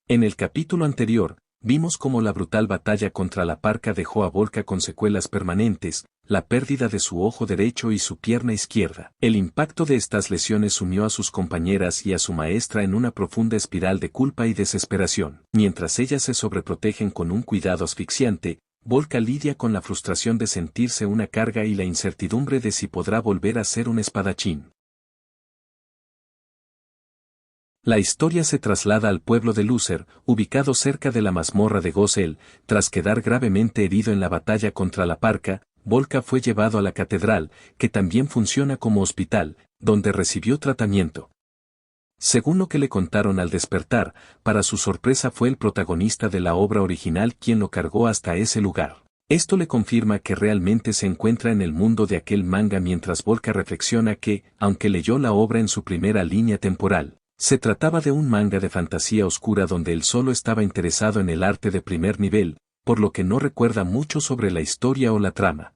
En el capítulo anterior, vimos cómo la brutal batalla contra la parca dejó a Volca con secuelas permanentes, la pérdida de su ojo derecho y su pierna izquierda. El impacto de estas lesiones sumió a sus compañeras y a su maestra en una profunda espiral de culpa y desesperación. Mientras ellas se sobreprotegen con un cuidado asfixiante, Volca lidia con la frustración de sentirse una carga y la incertidumbre de si podrá volver a ser un espadachín. La historia se traslada al pueblo de Lúcer, ubicado cerca de la mazmorra de Gosel. Tras quedar gravemente herido en la batalla contra la parca, Volca fue llevado a la catedral, que también funciona como hospital, donde recibió tratamiento. Según lo que le contaron al despertar, para su sorpresa fue el protagonista de la obra original quien lo cargó hasta ese lugar. Esto le confirma que realmente se encuentra en el mundo de aquel manga mientras Volca reflexiona que, aunque leyó la obra en su primera línea temporal, se trataba de un manga de fantasía oscura donde él solo estaba interesado en el arte de primer nivel, por lo que no recuerda mucho sobre la historia o la trama.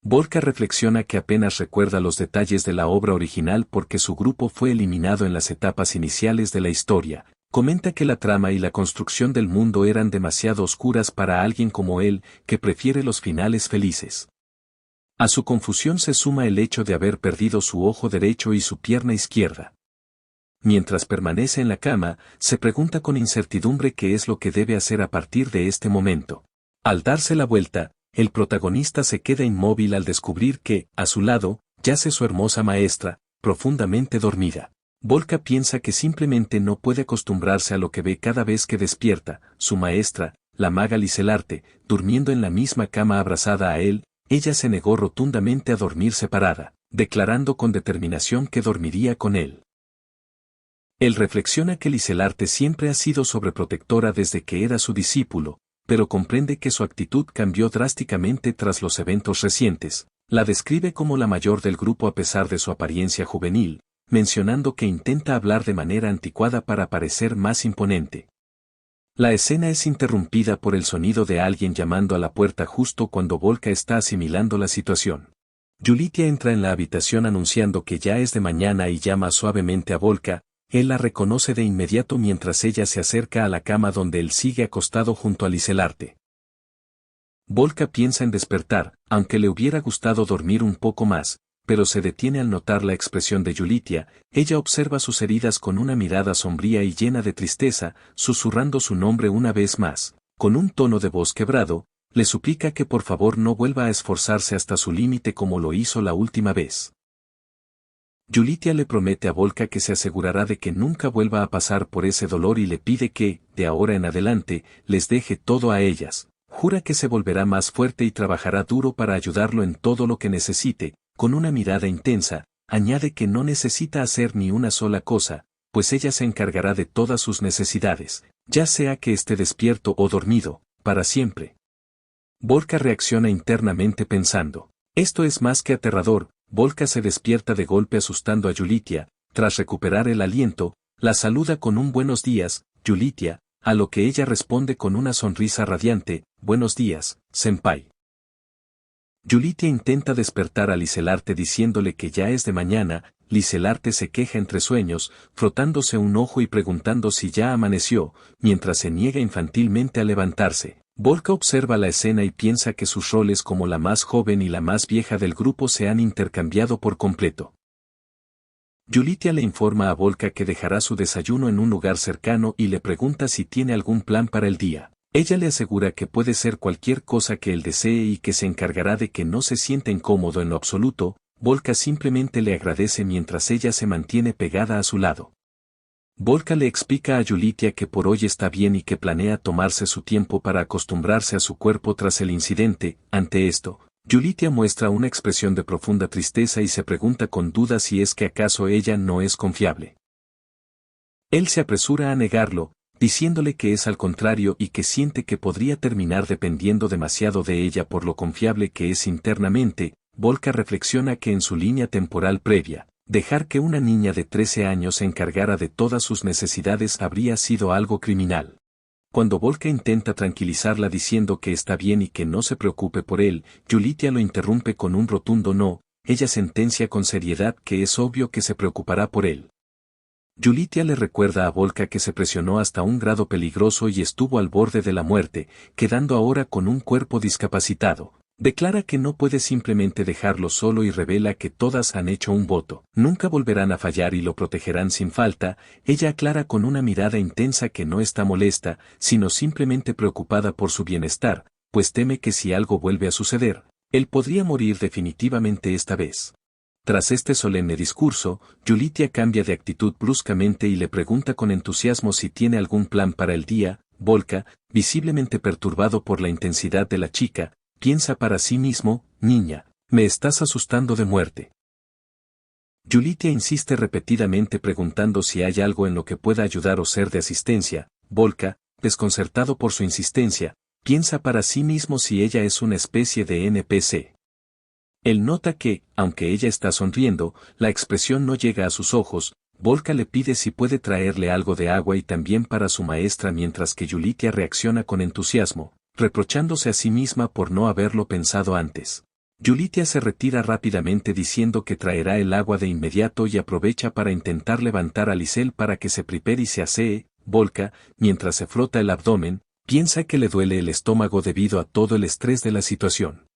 Volca reflexiona que apenas recuerda los detalles de la obra original porque su grupo fue eliminado en las etapas iniciales de la historia. Comenta que la trama y la construcción del mundo eran demasiado oscuras para alguien como él, que prefiere los finales felices. A su confusión se suma el hecho de haber perdido su ojo derecho y su pierna izquierda. Mientras permanece en la cama, se pregunta con incertidumbre qué es lo que debe hacer a partir de este momento. Al darse la vuelta, el protagonista se queda inmóvil al descubrir que, a su lado, yace su hermosa maestra, profundamente dormida. Volca piensa que simplemente no puede acostumbrarse a lo que ve cada vez que despierta, su maestra, la maga Liselarte, durmiendo en la misma cama abrazada a él. Ella se negó rotundamente a dormir separada, declarando con determinación que dormiría con él. Él reflexiona que Liselarte siempre ha sido sobreprotectora desde que era su discípulo, pero comprende que su actitud cambió drásticamente tras los eventos recientes. La describe como la mayor del grupo a pesar de su apariencia juvenil, mencionando que intenta hablar de manera anticuada para parecer más imponente. La escena es interrumpida por el sonido de alguien llamando a la puerta justo cuando Volca está asimilando la situación. Julitia entra en la habitación anunciando que ya es de mañana y llama suavemente a Volca. Él la reconoce de inmediato mientras ella se acerca a la cama donde él sigue acostado junto a Liselarte. Volca piensa en despertar, aunque le hubiera gustado dormir un poco más, pero se detiene al notar la expresión de Julitia. Ella observa sus heridas con una mirada sombría y llena de tristeza, susurrando su nombre una vez más. Con un tono de voz quebrado, le suplica que por favor no vuelva a esforzarse hasta su límite como lo hizo la última vez. Julitia le promete a Volca que se asegurará de que nunca vuelva a pasar por ese dolor y le pide que, de ahora en adelante, les deje todo a ellas. Jura que se volverá más fuerte y trabajará duro para ayudarlo en todo lo que necesite. Con una mirada intensa, añade que no necesita hacer ni una sola cosa, pues ella se encargará de todas sus necesidades, ya sea que esté despierto o dormido, para siempre. Volca reacciona internamente pensando, esto es más que aterrador. Volca se despierta de golpe asustando a Julitia. Tras recuperar el aliento, la saluda con un buenos días, Julitia, a lo que ella responde con una sonrisa radiante, buenos días, senpai. Julitia intenta despertar a Liselarte diciéndole que ya es de mañana. Liselarte se queja entre sueños, frotándose un ojo y preguntando si ya amaneció, mientras se niega infantilmente a levantarse. Volca observa la escena y piensa que sus roles como la más joven y la más vieja del grupo se han intercambiado por completo. Julitia le informa a Volca que dejará su desayuno en un lugar cercano y le pregunta si tiene algún plan para el día. Ella le asegura que puede ser cualquier cosa que él desee y que se encargará de que no se sienta incómodo en lo absoluto. Volca simplemente le agradece mientras ella se mantiene pegada a su lado. Volca le explica a Julitia que por hoy está bien y que planea tomarse su tiempo para acostumbrarse a su cuerpo tras el incidente. Ante esto, Julitia muestra una expresión de profunda tristeza y se pregunta con duda si es que acaso ella no es confiable. Él se apresura a negarlo, diciéndole que es al contrario y que siente que podría terminar dependiendo demasiado de ella por lo confiable que es internamente. Volca reflexiona que en su línea temporal previa, dejar que una niña de 13 años se encargara de todas sus necesidades habría sido algo criminal. Cuando Volca intenta tranquilizarla diciendo que está bien y que no se preocupe por él, Julitia lo interrumpe con un rotundo no. Ella sentencia con seriedad que es obvio que se preocupará por él. Yulitia le recuerda a Volka que se presionó hasta un grado peligroso y estuvo al borde de la muerte, quedando ahora con un cuerpo discapacitado. Declara que no puede simplemente dejarlo solo y revela que todas han hecho un voto. Nunca volverán a fallar y lo protegerán sin falta. Ella aclara con una mirada intensa que no está molesta, sino simplemente preocupada por su bienestar, pues teme que si algo vuelve a suceder, él podría morir definitivamente esta vez. Tras este solemne discurso, Yulitia cambia de actitud bruscamente y le pregunta con entusiasmo si tiene algún plan para el día. Volka, visiblemente perturbado por la intensidad de la chica, piensa para sí mismo: niña, me estás asustando de muerte. Yulitia insiste repetidamente preguntando si hay algo en lo que pueda ayudar o ser de asistencia. Volka, desconcertado por su insistencia, piensa para sí mismo si ella es una especie de NPC. Él nota que, aunque ella está sonriendo, la expresión no llega a sus ojos. Volka le pide si puede traerle algo de agua y también para su maestra, mientras que Yulitia reacciona con entusiasmo, reprochándose a sí misma por no haberlo pensado antes. Yulitia se retira rápidamente diciendo que traerá el agua de inmediato y aprovecha para intentar levantar a Lisel para que se prepare y se asee. Volka, mientras se frota el abdomen, piensa que le duele el estómago debido a todo el estrés de la situación.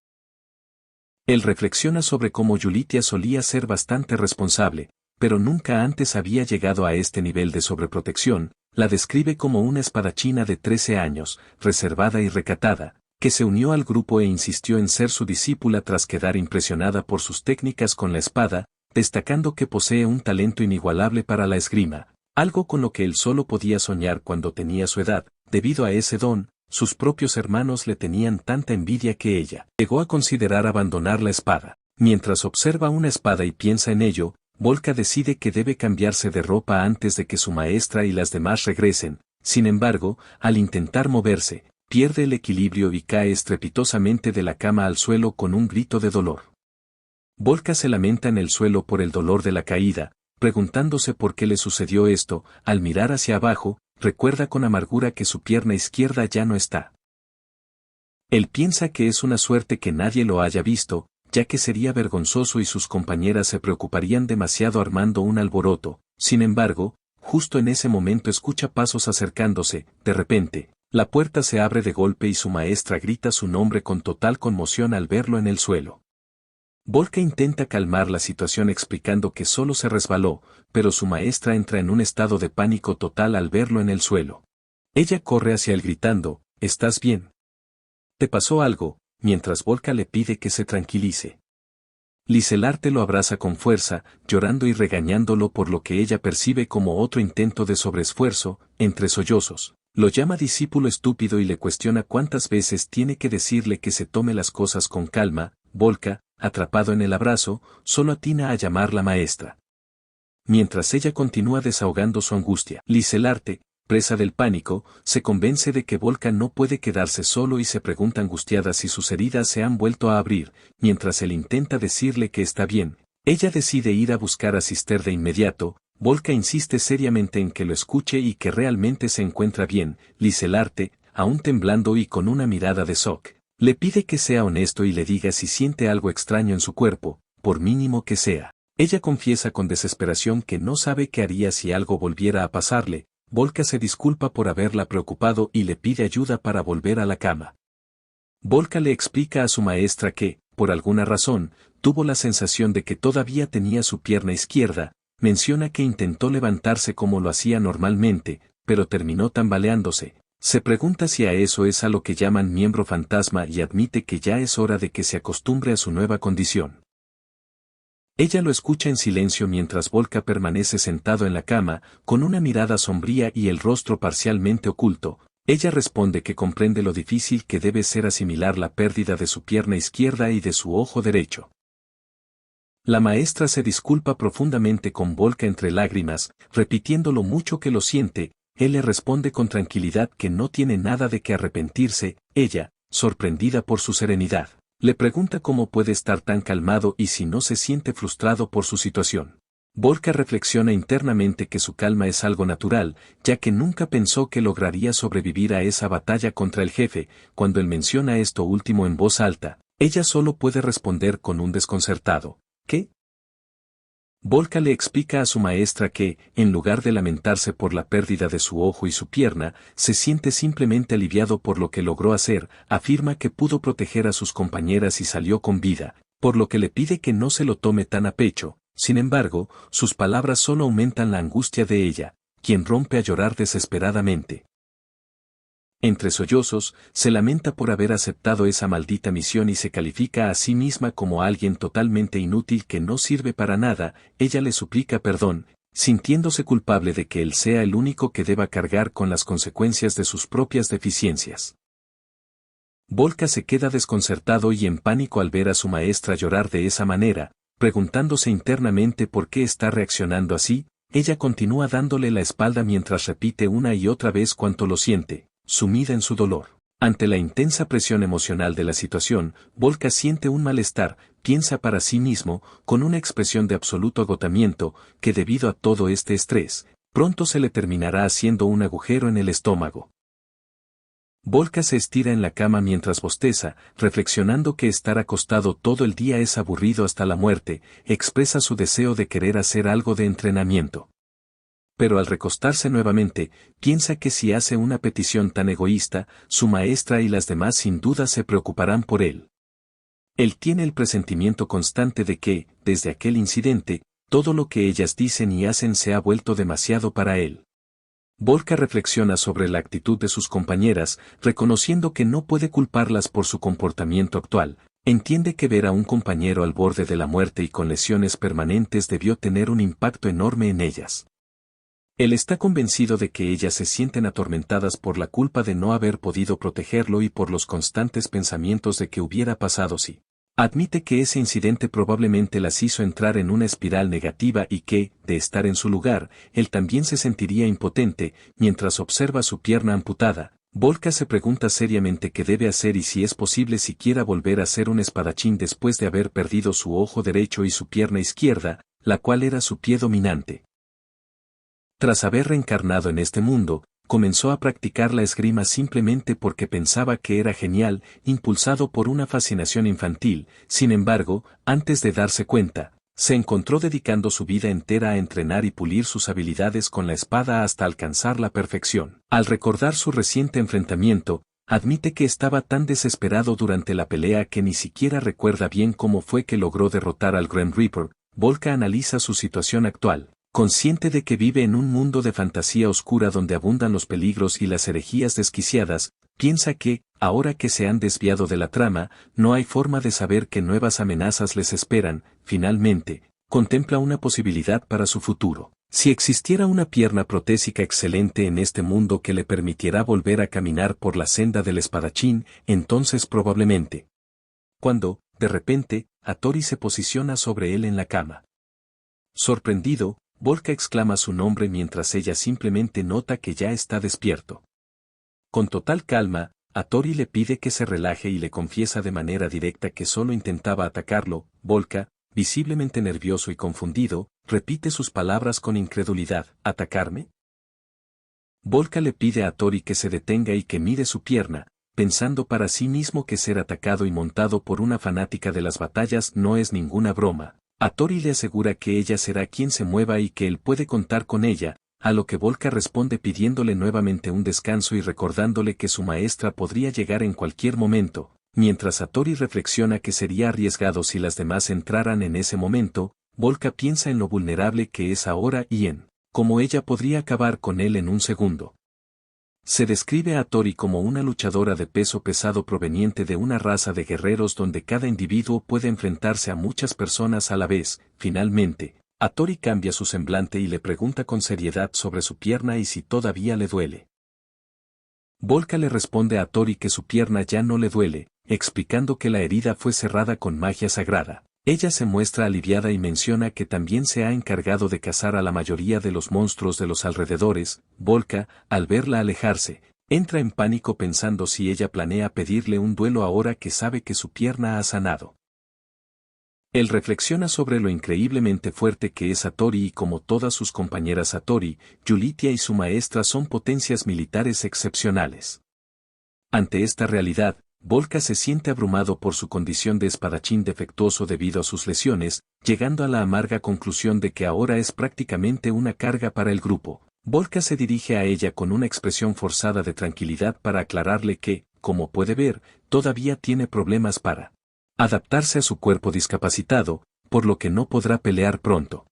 Él reflexiona sobre cómo Yulitia solía ser bastante responsable, pero nunca antes había llegado a este nivel de sobreprotección. La describe como una espadachina de 13 años, reservada y recatada, que se unió al grupo e insistió en ser su discípula tras quedar impresionada por sus técnicas con la espada, destacando que posee un talento inigualable para la esgrima, algo con lo que él solo podía soñar cuando tenía su edad. Debido a ese don, sus propios hermanos le tenían tanta envidia que ella llegó a considerar abandonar la espada. Mientras observa una espada y piensa en ello, Volka decide que debe cambiarse de ropa antes de que su maestra y las demás regresen. Sin embargo, al intentar moverse, pierde el equilibrio y cae estrepitosamente de la cama al suelo con un grito de dolor. Volka se lamenta en el suelo por el dolor de la caída, preguntándose por qué le sucedió esto. Al mirar hacia abajo, recuerda con amargura que su pierna izquierda ya no está. Él piensa que es una suerte que nadie lo haya visto, ya que sería vergonzoso y sus compañeras se preocuparían demasiado armando un alboroto. Sin embargo, justo en ese momento escucha pasos acercándose. De repente, la puerta se abre de golpe y su maestra grita su nombre con total conmoción al verlo en el suelo. Volka intenta calmar la situación explicando que solo se resbaló, pero su maestra entra en un estado de pánico total al verlo en el suelo. Ella corre hacia él gritando: ¿estás bien? ¿Te pasó algo?, mientras Volka le pide que se tranquilice. Liselarte lo abraza con fuerza, llorando y regañándolo por lo que ella percibe como otro intento de sobreesfuerzo. Entre sollozos, lo llama discípulo estúpido y le cuestiona cuántas veces tiene que decirle que se tome las cosas con calma. Volka, atrapado en el abrazo, solo atina a llamarla maestra. Mientras ella continúa desahogando su angustia, Liselarte, presa del pánico, se convence de que Volka no puede quedarse solo y se pregunta angustiada si sus heridas se han vuelto a abrir. Mientras él intenta decirle que está bien, ella decide ir a buscar a Sister de inmediato. Volka insiste seriamente en que lo escuche y que realmente se encuentra bien. Liselarte, aún temblando y con una mirada de shock, le pide que sea honesto y le diga si siente algo extraño en su cuerpo, por mínimo que sea. Ella confiesa con desesperación que no sabe qué haría si algo volviera a pasarle. Volka se disculpa por haberla preocupado y le pide ayuda para volver a la cama. Volka le explica a su maestra que, por alguna razón, tuvo la sensación de que todavía tenía su pierna izquierda. Menciona que intentó levantarse como lo hacía normalmente, pero terminó tambaleándose. Se pregunta si a eso es a lo que llaman miembro fantasma y admite que ya es hora de que se acostumbre a su nueva condición. Ella lo escucha en silencio mientras Volka permanece sentado en la cama, con una mirada sombría y el rostro parcialmente oculto. Ella responde que comprende lo difícil que debe ser asimilar la pérdida de su pierna izquierda y de su ojo derecho. La maestra se disculpa profundamente con Volka entre lágrimas, repitiendo lo mucho que lo siente. Él le responde con tranquilidad que no tiene nada de qué arrepentirse. Ella, sorprendida por su serenidad, le pregunta cómo puede estar tan calmado y si no se siente frustrado por su situación. Volka reflexiona internamente que su calma es algo natural, ya que nunca pensó que lograría sobrevivir a esa batalla contra el jefe. Cuando él menciona esto último en voz alta, ella solo puede responder con un desconcertado: ¿qué? Volka le explica a su maestra que, en lugar de lamentarse por la pérdida de su ojo y su pierna, se siente simplemente aliviado por lo que logró hacer, afirma que pudo proteger a sus compañeras y salió con vida, por lo que le pide que no se lo tome tan a pecho. Sin embargo, sus palabras solo aumentan la angustia de ella, quien rompe a llorar desesperadamente. Entre sollozos, se lamenta por haber aceptado esa maldita misión y se califica a sí misma como alguien totalmente inútil que no sirve para nada. Ella le suplica perdón, sintiéndose culpable de que él sea el único que deba cargar con las consecuencias de sus propias deficiencias. Volka se queda desconcertado y en pánico al ver a su maestra llorar de esa manera, preguntándose internamente por qué está reaccionando así. Ella continúa dándole la espalda mientras repite una y otra vez cuánto lo siente, sumida en su dolor. Ante la intensa presión emocional de la situación, Volka siente un malestar, piensa para sí mismo, con una expresión de absoluto agotamiento, que debido a todo este estrés, pronto se le terminará haciendo un agujero en el estómago. Volka se estira en la cama mientras bosteza, reflexionando que estar acostado todo el día es aburrido hasta la muerte, expresa su deseo de querer hacer algo de entrenamiento. Pero al recostarse nuevamente, piensa que si hace una petición tan egoísta, su maestra y las demás sin duda se preocuparán por él. Él tiene el presentimiento constante de que, desde aquel incidente, todo lo que ellas dicen y hacen se ha vuelto demasiado para él. Volka reflexiona sobre la actitud de sus compañeras, reconociendo que no puede culparlas por su comportamiento actual. Entiende que ver a un compañero al borde de la muerte y con lesiones permanentes debió tener un impacto enorme en ellas. Él está convencido de que ellas se sienten atormentadas por la culpa de no haber podido protegerlo y por los constantes pensamientos de qué hubiera pasado si. Admite que ese incidente probablemente las hizo entrar en una espiral negativa y que, de estar en su lugar, él también se sentiría impotente. Mientras observa su pierna amputada, Volka se pregunta seriamente qué debe hacer y si es posible siquiera volver a ser un espadachín después de haber perdido su ojo derecho y su pierna izquierda, la cual era su pie dominante. Tras haber reencarnado en este mundo, comenzó a practicar la esgrima simplemente porque pensaba que era genial, impulsado por una fascinación infantil. Sin embargo, antes de darse cuenta, se encontró dedicando su vida entera a entrenar y pulir sus habilidades con la espada hasta alcanzar la perfección. Al recordar su reciente enfrentamiento, admite que estaba tan desesperado durante la pelea que ni siquiera recuerda bien cómo fue que logró derrotar al Grim Reaper. Volka analiza su situación actual. Consciente de que vive en un mundo de fantasía oscura donde abundan los peligros y las herejías desquiciadas, piensa que, ahora que se han desviado de la trama, no hay forma de saber qué nuevas amenazas les esperan. Finalmente, contempla una posibilidad para su futuro. Si existiera una pierna protésica excelente en este mundo que le permitiera volver a caminar por la senda del espadachín, entonces probablemente. Cuando, de repente, Hattori se posiciona sobre él en la cama. Sorprendido, Volka exclama su nombre mientras ella simplemente nota que ya está despierto. Con total calma, Hattori le pide que se relaje y le confiesa de manera directa que solo intentaba atacarlo. Volka, visiblemente nervioso y confundido, repite sus palabras con incredulidad. ¿Atacarme? Volka le pide a Hattori que se detenga y que mire su pierna, pensando para sí mismo que ser atacado y montado por una fanática de las batallas no es ninguna broma. Hattori le asegura que ella será quien se mueva y que él puede contar con ella, a lo que Volka responde pidiéndole nuevamente un descanso y recordándole que su maestra podría llegar en cualquier momento. Mientras Hattori reflexiona que sería arriesgado si las demás entraran en ese momento, Volka piensa en lo vulnerable que es ahora y en cómo ella podría acabar con él en un segundo. Se describe a Hattori como una luchadora de peso pesado proveniente de una raza de guerreros donde cada individuo puede enfrentarse a muchas personas a la vez. Finalmente, Hattori cambia su semblante y le pregunta con seriedad sobre su pierna y si todavía le duele. Volka le responde a Hattori que su pierna ya no le duele, explicando que la herida fue cerrada con magia sagrada. Ella se muestra aliviada y menciona que también se ha encargado de cazar a la mayoría de los monstruos de los alrededores. Volka, al verla alejarse, entra en pánico pensando si ella planea pedirle un duelo ahora que sabe que su pierna ha sanado. Él reflexiona sobre lo increíblemente fuerte que es Hattori y como todas sus compañeras Hattori, Yulitia y su maestra son potencias militares excepcionales. Ante esta realidad, Volka se siente abrumado por su condición de espadachín defectuoso debido a sus lesiones, llegando a la amarga conclusión de que ahora es prácticamente una carga para el grupo. Volka se dirige a ella con una expresión forzada de tranquilidad para aclararle que, como puede ver, todavía tiene problemas para adaptarse a su cuerpo discapacitado, por lo que no podrá pelear pronto.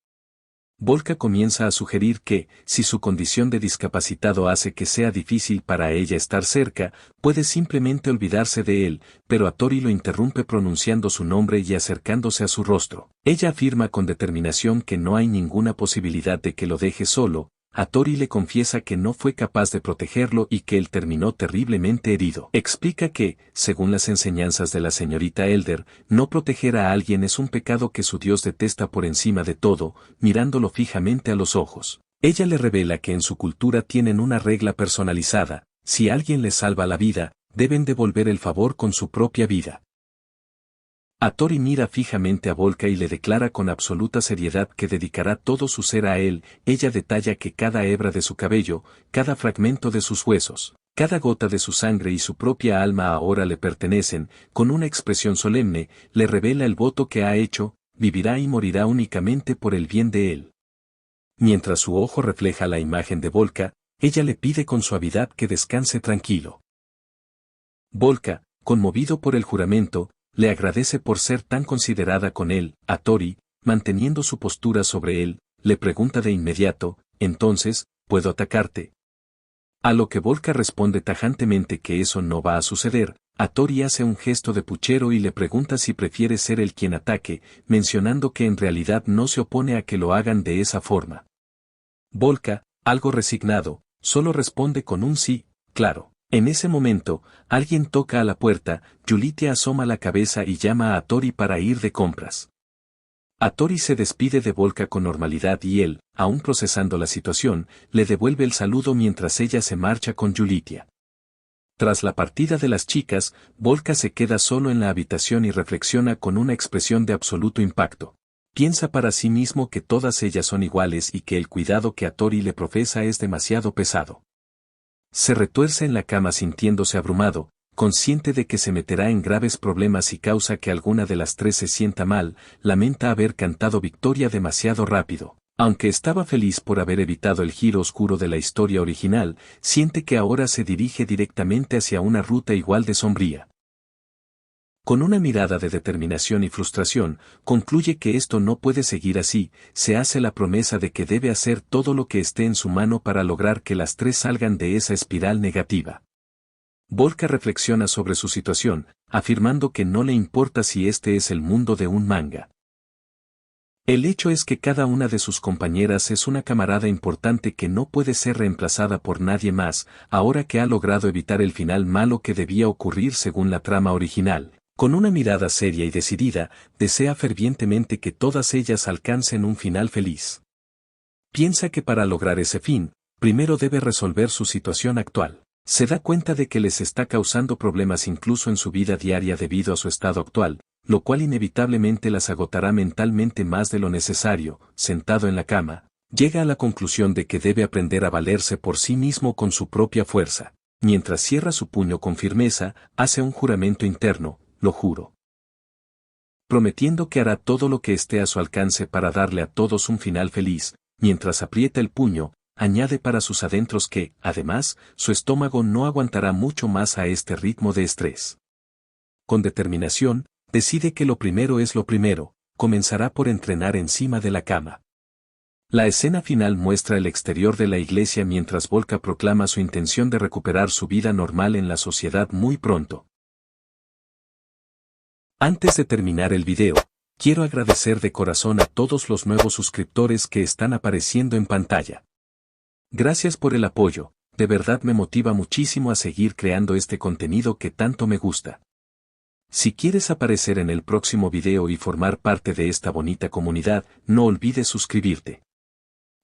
Volka comienza a sugerir que, si su condición de discapacitado hace que sea difícil para ella estar cerca, puede simplemente olvidarse de él, pero Hattori lo interrumpe pronunciando su nombre y acercándose a su rostro. Ella afirma con determinación que no hay ninguna posibilidad de que lo deje solo. Hattori le confiesa que no fue capaz de protegerlo y que él terminó terriblemente herido. Explica que, según las enseñanzas de la señorita Elder, no proteger a alguien es un pecado que su Dios detesta por encima de todo, mirándolo fijamente a los ojos. Ella le revela que en su cultura tienen una regla personalizada: si alguien les salva la vida, deben devolver el favor con su propia vida. Hattori mira fijamente a Volka y le declara con absoluta seriedad que dedicará todo su ser a él. Ella detalla que cada hebra de su cabello, cada fragmento de sus huesos, cada gota de su sangre y su propia alma ahora le pertenecen. Con una expresión solemne, le revela el voto que ha hecho: vivirá y morirá únicamente por el bien de él. Mientras su ojo refleja la imagen de Volka, ella le pide con suavidad que descanse tranquilo. Volka, conmovido por el juramento, le agradece por ser tan considerada con él. Hattori, manteniendo su postura sobre él, le pregunta de inmediato: entonces, ¿puedo atacarte? A lo que Volka responde tajantemente que eso no va a suceder. Hattori hace un gesto de puchero y le pregunta si prefiere ser él quien ataque, mencionando que en realidad no se opone a que lo hagan de esa forma. Volka, algo resignado, solo responde con un sí, claro. En ese momento, alguien toca a la puerta. Yulitia asoma la cabeza y llama a Hattori para ir de compras. Hattori se despide de Volka con normalidad y él, aún procesando la situación, le devuelve el saludo mientras ella se marcha con Yulitia. Tras la partida de las chicas, Volka se queda solo en la habitación y reflexiona con una expresión de absoluto impacto. Piensa para sí mismo que todas ellas son iguales y que el cuidado que Hattori le profesa es demasiado pesado. Se retuerce en la cama sintiéndose abrumado, consciente de que se meterá en graves problemas si causa que alguna de las tres se sienta mal. Lamenta haber cantado victoria demasiado rápido. Aunque estaba feliz por haber evitado el giro oscuro de la historia original, siente que ahora se dirige directamente hacia una ruta igual de sombría. Con una mirada de determinación y frustración, concluye que esto no puede seguir así. Se hace la promesa de que debe hacer todo lo que esté en su mano para lograr que las tres salgan de esa espiral negativa. Volka reflexiona sobre su situación, afirmando que no le importa si este es el mundo de un manga. El hecho es que cada una de sus compañeras es una camarada importante que no puede ser reemplazada por nadie más, ahora que ha logrado evitar el final malo que debía ocurrir según la trama original. Con una mirada seria y decidida, desea fervientemente que todas ellas alcancen un final feliz. Piensa que para lograr ese fin, primero debe resolver su situación actual. Se da cuenta de que les está causando problemas incluso en su vida diaria debido a su estado actual, lo cual inevitablemente las agotará mentalmente más de lo necesario. Sentado en la cama, llega a la conclusión de que debe aprender a valerse por sí mismo con su propia fuerza. Mientras cierra su puño con firmeza, hace un juramento interno: lo juro. Prometiendo que hará todo lo que esté a su alcance para darle a todos un final feliz. Mientras aprieta el puño, añade para sus adentros que, además, su estómago no aguantará mucho más a este ritmo de estrés. Con determinación, decide que lo primero es lo primero. Comenzará por entrenar encima de la cama. La escena final muestra el exterior de la iglesia mientras Volka proclama su intención de recuperar su vida normal en la sociedad muy pronto. Antes de terminar el video, quiero agradecer de corazón a todos los nuevos suscriptores que están apareciendo en pantalla. Gracias por el apoyo, de verdad me motiva muchísimo a seguir creando este contenido que tanto me gusta. Si quieres aparecer en el próximo video y formar parte de esta bonita comunidad, no olvides suscribirte.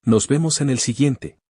Nos vemos en el siguiente.